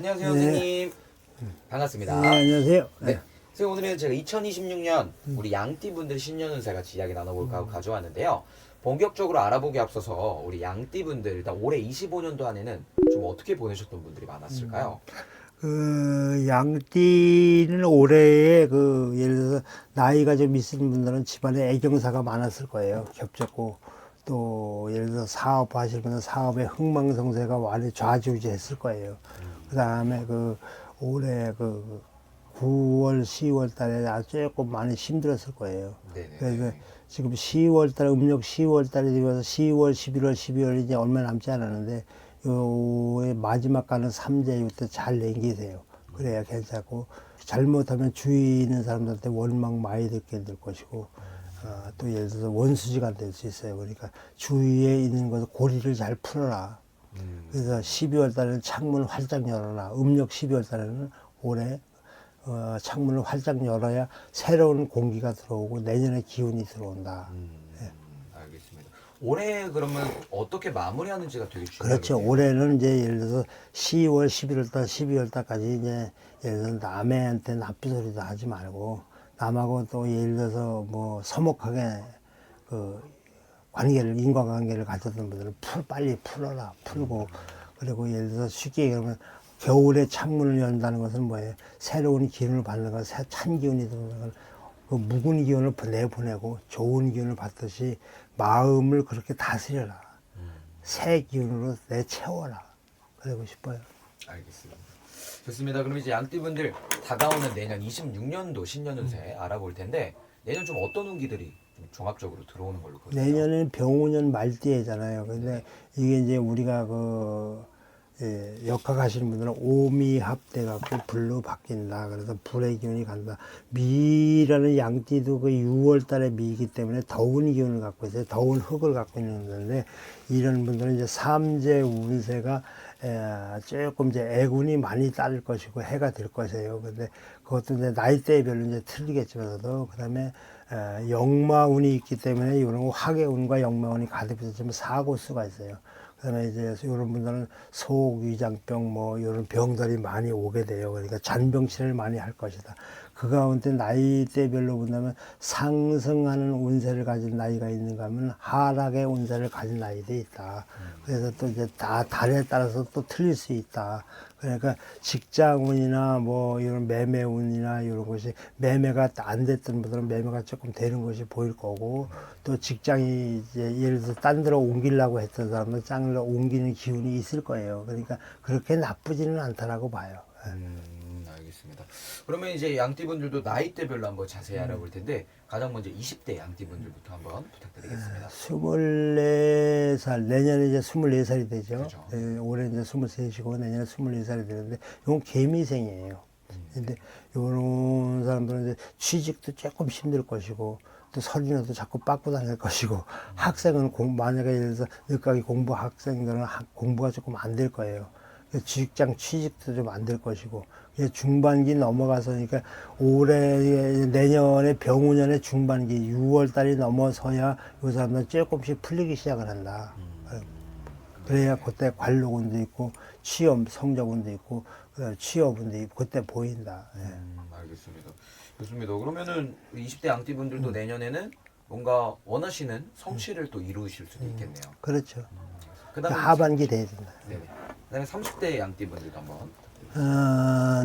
안녕하세요, 네. 선생님. 반갑습니다. 네, 안녕하세요. 네. 선생님, 오늘은 제가 2026년 우리 양띠분들 신년운세 같이 이야기 나눠볼까 하고 가져왔는데요. 본격적으로 알아보기 앞서서 우리 양띠분들 일단 올해 25년도 안에는 좀 어떻게 보내셨던 분들이 많았을까요? 양띠는 올해에 예를 들어서 나이가 좀 있으신 분들은 집안에 애경사가 많았을 거예요. 겹쳤고, 또, 예를 들어서 사업하실 분은 사업의 흥망성쇠가 많이 좌지우지했을 거예요. 그 다음에 올해 9월, 10월 달에 아주 조금 많이 힘들었을 거예요. 네네. 그래서 지금 10월 달, 음력 10월 달에 되면서 10월, 11월, 12월 이제 얼마 남지 않았는데, 요의 마지막 가는 3재 요때 잘 남기세요. 그래야 괜찮고, 잘못하면 주위에 있는 사람들한테 원망 많이 듣게 될 것이고, 또 예를 들어서 원수지가 될 수 있어요. 그러니까 주위에 있는 것을 고리를 잘 풀어라. 그래서 12월 달에는 창문을 활짝 열어라. 음력 12월 달에는 올해 창문을 활짝 열어야 새로운 공기가 들어오고 내년에 기운이 들어온다. 알겠습니다. 올해 그러면 어떻게 마무리하는지가 되게 그렇죠. 중요하겠네요. 올해는 이제 예를 들어서 10월, 11월 달, 12월 달까지 이제 예를 들어서 남한테 나쁜 소리도 하지 말고 남하고 또 예를 들어서 뭐 서먹하게 인과관계를 가졌던 분들은 빨리 풀어라. 풀고 그리고 예를 들어서 쉽게 얘기하면 겨울에 창문을 연다는 것은 뭐예요? 새로운 기운을 받는 것, 찬 기운이 들어오는 건 그 묵은 기운을 내보내고 좋은 기운을 받듯이 마음을 그렇게 다스려라. 새 기운으로 내채워라. 그러고 싶어요. 알겠습니다. 좋습니다. 그럼 이제 양띠분들 다가오는 내년 26년도 신년운세 알아볼 텐데 내년 좀 어떤 운기들이 좀 종합적으로 들어오는 걸로 보세요? 내년에는 병우년 말띠잖아요. 근데 이게 이제 우리가 역학하시는 분들은 오미합돼 갖고 불로 바뀐다. 그래서 불의 기운이 간다. 미라는 양띠도 6월 달에 미이기 때문에 더운 기운을 갖고 있어요. 더운 흙을 갖고 있는 건데 이런 분들은 이제 삼재 운세가 조금 이제 애군이 많이 따를 것이고 해가 될 것이에요. 근데 그것도 이제 나이대별로 이제 틀리겠지만서도 그다음에 역마운이 있기 때문에 이런 화개운과 역마운이 가득해서 사고 수가 있어요. 그다음에 이제 이런 분들은 속 위장병 뭐 이런 병들이 많이 오게 돼요. 그러니까 잔병치레를 많이 할 것이다. 그 가운데 나이대별로 본다면 상승하는 운세를 가진 나이가 있는가 하면 하락의 운세를 가진 나이도 있다. 그래서 또 이제 다 달에 따라서 또 틀릴 수 있다. 그러니까 직장운이나 뭐 이런 매매운이나 이런 것이 매매가 안 됐던 분들은 매매가 조금 되는 것이 보일 거고 또 직장이 이제 예를 들어서 딴 데로 옮기려고 했던 사람은 딴 데로 옮기는 기운이 있을 거예요. 그러니까 그렇게 나쁘지는 않다라고 봐요. 알겠습니다. 그러면 이제 양띠분들도 나이대별로 한번 자세히 알아볼 텐데 가장 먼저 20대 양띠분들부터 한번 부탁드리겠습니다. 24살, 내년에 이제 24살이 되죠. 그렇죠. 올해 이제 23이고 내년에 24살이 되는데, 이건 개미생이에요. 근데 요런 사람들은 이제 취직도 조금 힘들 것이고, 또 서류도 자꾸 빠꾸 다닐 것이고, 학생은 만약에 예를 들어서 늦가기 공부 학생들은 공부가 조금 안 될 거예요. 직장 취직도 좀 안 될 것이고 중반기 넘어가서 그러니까 올해 내년에 병우년의 중반기 6월 달이 넘어서야 이 사람들은 조금씩 풀리기 시작을 한다. 그래야 그때 관록운도 있고 취업 성적운도 있고 취업운도 있고 그때 보인다. 알겠습니다. 좋습니다. 그러면은 20대 양띠분들도 내년에는 뭔가 원하시는 성취를 또 이루실 수도 있겠네요. 그렇죠. 그다음에 하반기 돼야 된다. 네네. 그다음에 30대 양띠분들도 한번.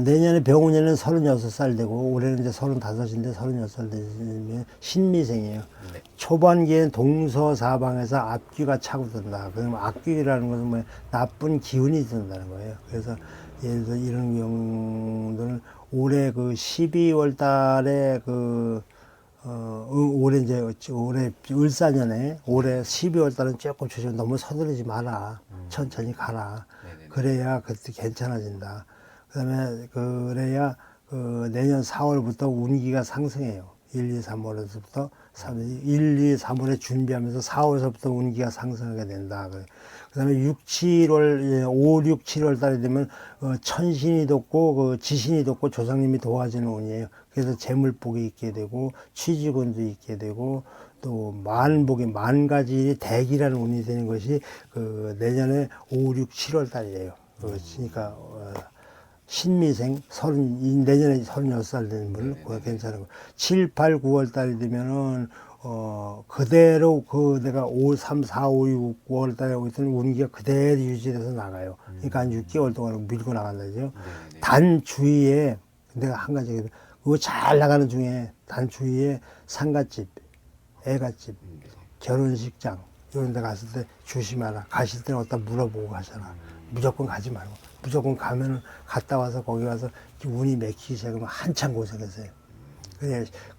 내년에 병우년은 36살 되고 올해는 이제 35인데 36살 되면 신미생이에요. 네. 초반기엔 동서사방에서 앞귀가 차고 든다. 그러면 앞귀라는 것은 뭐 나쁜 기운이 든다는 거예요. 그래서 예를 들어 이런 경우들은 올해 12월 달에 올해 올해 을사년에 올해 12월 달은 조금 조심 너무 서두르지 마라. 천천히 가라. 네네네. 그래야 그때 괜찮아진다. 그다음에 그래야 내년 4월부터 운기가 상승해요. 1, 2, 3월에서부터 1, 2, 3월에 준비하면서 4월에서부터 운기가 상승하게 된다. 그다음에 6, 7월, 5, 6, 7월 달에 되면 천신이 돋고 지신이 돋고 조상님이 도와주는 운이에요. 그래서 재물복이 있게 되고 취직운도 있게 되고 또 만복이 만가지 대기라는 운이 되는 것이 내년에 5, 6, 7월 달이에요. 그러니까 신미생 내년에 36살 되는 분, 그거 괜찮은 거. 7, 8, 9월 달이 되면은, 그대로 내가 5, 3, 4, 5, 6, 9월 달에 오고 있던 운기가 그대로 유지돼서 나가요. 그러니까 한 6개월 동안 밀고 나간다죠. 단 주위에, 내가 한 가지, 그거 잘 나가는 중에, 단 주위에 상갓집, 애갓집, 결혼식장, 이런 데 갔을 때 조심하라. 가실 때는 어디다 물어보고 가셔라. 무조건 가지 말고. 무조건 가면은 갔다 와서 거기 가서 운이 맥히기 시작하면 한참 고생했어요.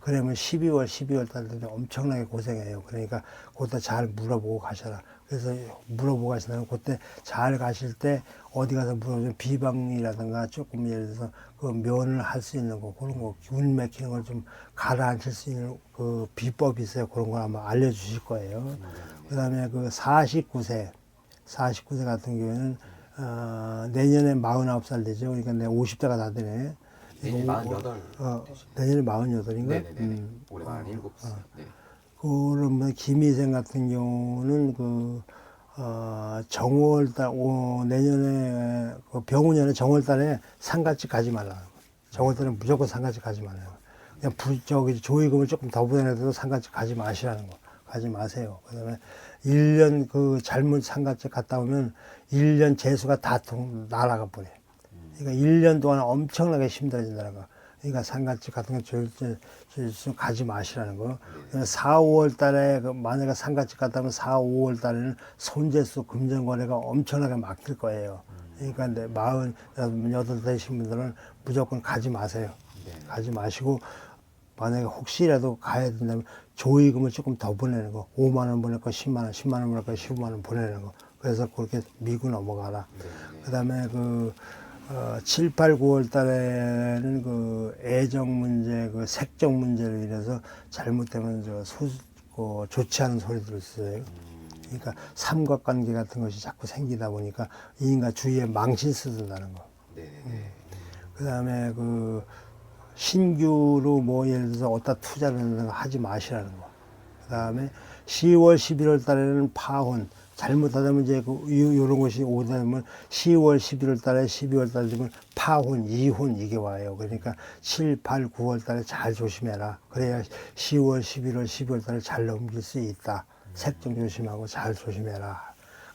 그러면 12월 달 되면 엄청나게 고생해요. 그러니까 그때 잘 물어보고 가셔라. 그래서 물어보고 가시면 그때 잘 가실 때 어디 가서 물어보면 비방이라든가 조금 예를 들어서 그 면을 할 수 있는 거, 그런 거, 운 맥히는 걸 좀 가라앉힐 수 있는 그 비법이 있어요. 그런 걸 아마 알려주실 거예요. 그 다음에 그 49세 같은 경우에는 내년에 49살 되죠. 그러니까 내 50대가 다 되네. 내년에 48. 내년에 48인가? 네네네. 올해 47살. 네. 그러면 김희생 같은 경우는 정월달, 내년에 병우년에 정월달에 상갓집 가지 말라. 정월달에 무조건 상갓집 가지 말라. 그냥 조의금을 조금 더 보내도 상갓집 가지 마시라는 거. 가지 마세요. 그 다음에 1년 잘못 상갓집 갔다 오면 1년 재수가 다 날아가 버려. 그러니까 1년 동안 엄청나게 힘들어진다는 거. 그러니까 상갓집 같은 거 좀 가지 마시라는 거. 4, 5월 달에 만약에 상갓집 갔다 오면 4, 5월 달에는 손재수 금전거래가 엄청나게 막힐 거예요. 그러니까 48 되신 분들은 무조건 가지 마세요. 가지 마시고 만약에 혹시라도 가야 된다면 조의금을 조금 더 보내는 거. 5만 원 보낼 거 10만 원, 10만 원 보낼 거 15만 원 보내는 거. 그래서 그렇게 미고 넘어가라. 그다음에 7, 8, 9월 달에는 애정 문제, 색적 문제로 인해서 잘못되면 좋지 않은 소리들을 써요. 그러니까 삼각관계 같은 것이 자꾸 생기다 보니까 인간 주위에 망신 쓰는다는 거. 그 다음에 신규로 예를 들어서 어디다 투자를 하지 마시라는 거. 그 다음에 10월, 11월 달에는 파혼. 잘못하다면 요런 것이 오다 보면 10월, 11월 달에 12월 달 되면 파혼, 이혼 이게 와요. 그러니까 7, 8, 9월 달에 잘 조심해라. 그래야 10월, 11월, 12월 달에 잘 넘길 수 있다. 색좀 조심하고 잘 조심해라.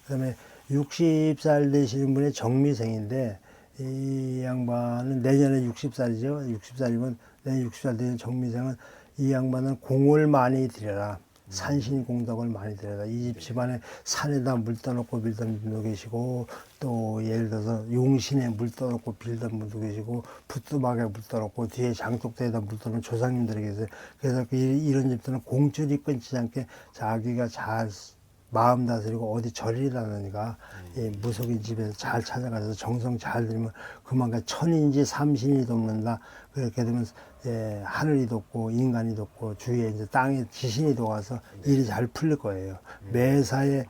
그 다음에 60살 되시는 분의 정미생인데 이 양반은 내년에 60살이죠. 60살이면 내년 60살 되는 정미생은 이 양반은 공을 많이 들여라. 산신공덕을 많이 들여라. 이 집 집안에 산에다 물 떠놓고 빌던 분도 계시고 또 예를 들어서 용신에 물 떠놓고 빌던 분도 계시고 부뚜막에 물 떠놓고 뒤에 장독대에다 물 떠놓은 조상님들이 계세요. 그래서 이런 집들은 공줄이 끊지 않게 자기가 잘 마음 다스리고 어디 절이라든가 무속인 집에서 잘 찾아가서 정성 잘 들이면 그만큼 천인지 삼신이 돕는다. 그렇게 되면 하늘이 돕고 인간이 돕고 주위에 이제 땅에 지신이 도와서 일이 잘 풀릴 거예요. 매사에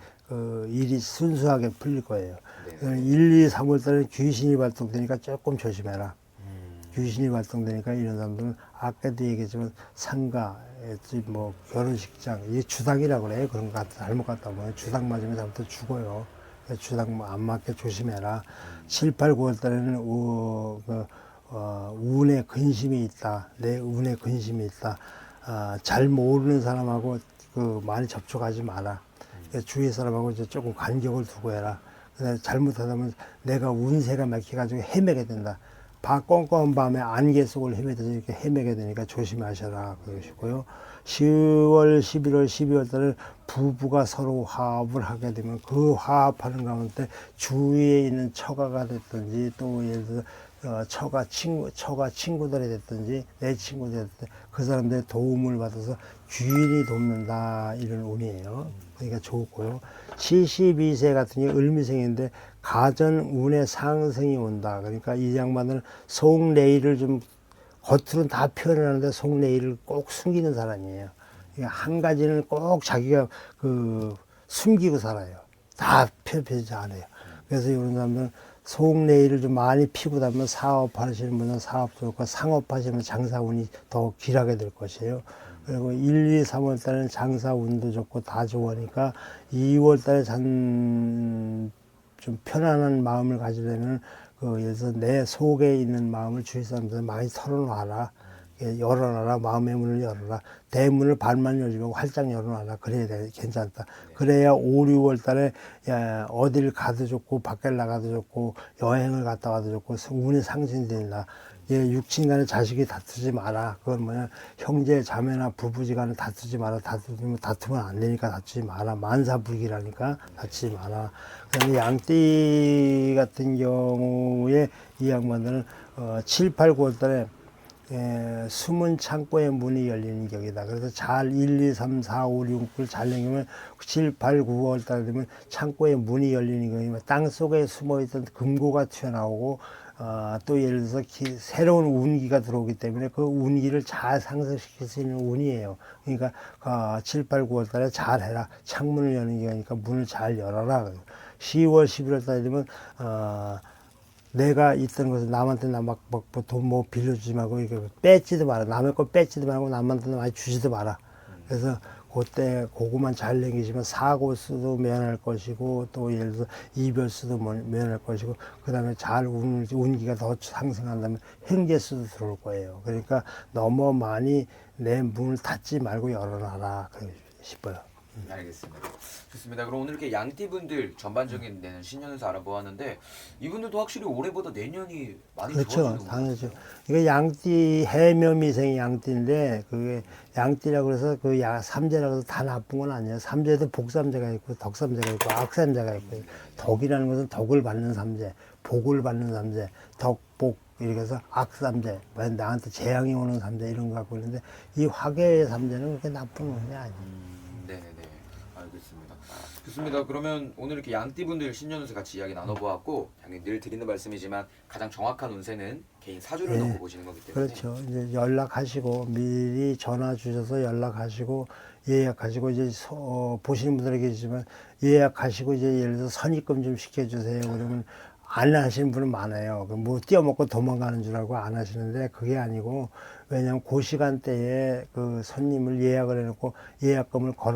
일이 순수하게 풀릴 거예요. 1, 2, 3월 달에 귀신이 발동되니까 조금 조심해라. 귀신이 발동되니까 이런 사람들은 아까도 얘기했지만 상가, 결혼식장, 이게 주당이라고 그래요. 그런 거 잘못 갔다 보면 주당 맞으면 잘못해 죽어요. 주당 안 맞게 조심해라. 7, 8, 9월 달에는 운에 근심이 있다. 내 운에 근심이 있다. 잘 모르는 사람하고 많이 접촉하지 마라. 주위 사람하고 이제 조금 간격을 두고 해라. 잘못하다면 내가 운세가 막혀가지고 헤매게 된다. 껌껌한 밤에 안개 속을 헤매듯이 이렇게 헤매게 되니까 조심하셔라. 그러시고요. 10월, 11월, 12월 달에 부부가 서로 화합을 하게 되면 그 화합하는 가운데 주위에 있는 처가가 됐든지 또 예를 들어서 처가 친구들이 됐든지 내 친구들이 됐든지 그 사람들의 도움을 받아서 주인이 돕는다. 이런 운이에요. 그러니까 좋고요. 72세 같은 경우 을미생인데 가전 운의 상승이 온다. 그러니까 이 양반은 속내일을 좀 겉으로는 다 표현하는데 속내일을 꼭 숨기는 사람이에요. 그러니까 한 가지는 꼭 자기가 숨기고 살아요. 다 표현하지 않아요. 그래서 이런 사람들은 속내일을 좀 많이 피고 다니면 사업하시는 분은 사업 좋고 상업하시면 장사운이 더 길하게 될 것이에요. 그리고 1, 2, 3월 달에는 장사운도 좋고 다 좋으니까 2월 달에 좀 편안한 마음을 가지려면 예를 들어서 내 속에 있는 마음을 주위 사람들 많이 털어놔라. 열어놔라. 마음의 문을 열어라. 대문을 반만 열지 말고 활짝 열어놔라. 그래야 돼. 괜찮다. 그래야 5, 6월 달에 어딜 가도 좋고 밖에 나가도 좋고 여행을 갔다 와도 좋고 운이 상승된다. 육친 간에 자식이 다투지 마라. 그건 뭐냐, 형제 자매나 부부지간에 다투지 마라. 다투면 안 되니까 다투지 마라. 만사불기라니까 다투지 마라. 그다음에 양띠 같은 경우에 이 양반들은 7, 8, 9월 달에 숨은 창고의 문이 열리는 격이다. 그래서 잘 1, 2, 3, 4, 5, 6, 9를 잘 넘기면 7, 8, 9월 달 되면 창고의 문이 열리는 격이면 땅 속에 숨어있던 금고가 튀어나오고 또 예를 들어서 새로운 운기가 들어오기 때문에 그 운기를 잘 상승시킬 수 있는 운이에요. 그러니까 7, 8, 9월 달에 잘 해라. 창문을 여는 격이니까 문을 잘 열어라. 10월, 11월 달에 되면 내가 있던 것을 남한테 돈 뭐 빌려주지 말고 이렇게 뺏지도 마라. 남의 거 뺏지도 말고 남한테 많이 주지도 마라. 그래서 그때 그거만 잘 넘기시면 사고 수도 면할 것이고 또 예를 들어서 이별 수도 면할 것이고 그다음에 잘 운기가 더 상승한다면 행재 수도 들어올 거예요. 그러니까 너무 많이 내 문을 닫지 말고 열어놔라 싶어요. 알겠습니다. 좋습니다. 그럼 오늘 이렇게 양띠분들 전반적인 내년 신년에서 알아보았는데 이분들도 확실히 올해보다 내년이 많이 그렇죠. 좋아지는 당연하죠. 이거 양띠, 해묘미생이 양띠인데, 그게 양띠라고 해서 그 삼재라고 해서 다 나쁜 건 아니에요. 삼재도 복삼재가 있고, 덕삼재가 있고, 악삼재가 있고, 덕이라는 것은 덕을 받는 삼재, 복을 받는 삼재, 덕복, 이렇게 해서 악삼재, 나한테 재앙이 오는 삼재 이런 거 갖고 있는데, 이 화계의 삼재는 그렇게 나쁜 건 아니에요. 네네네. 알겠습니다. 좋습니다. 그러면 오늘 이렇게 양띠분들 신년운세 같이 이야기 나눠보았고, 당연히 늘 드리는 말씀이지만 가장 정확한 운세는 개인 사주를 넣고 보시는 거기 때문에. 그렇죠. 이제 연락하시고 미리 전화 주셔서 연락하시고 예약하시고 이제 보시는 분들이 계시지만 예약하시고 이제 예를 들어서 선입금 좀 시켜주세요. 그러면 안 하시는 분은 많아요. 뭐 띄어먹고 도망가는 줄 알고 안 하시는데 그게 아니고 왜냐하면 그 시간대에 그 손님을 예약을 해놓고 예약금을 걸어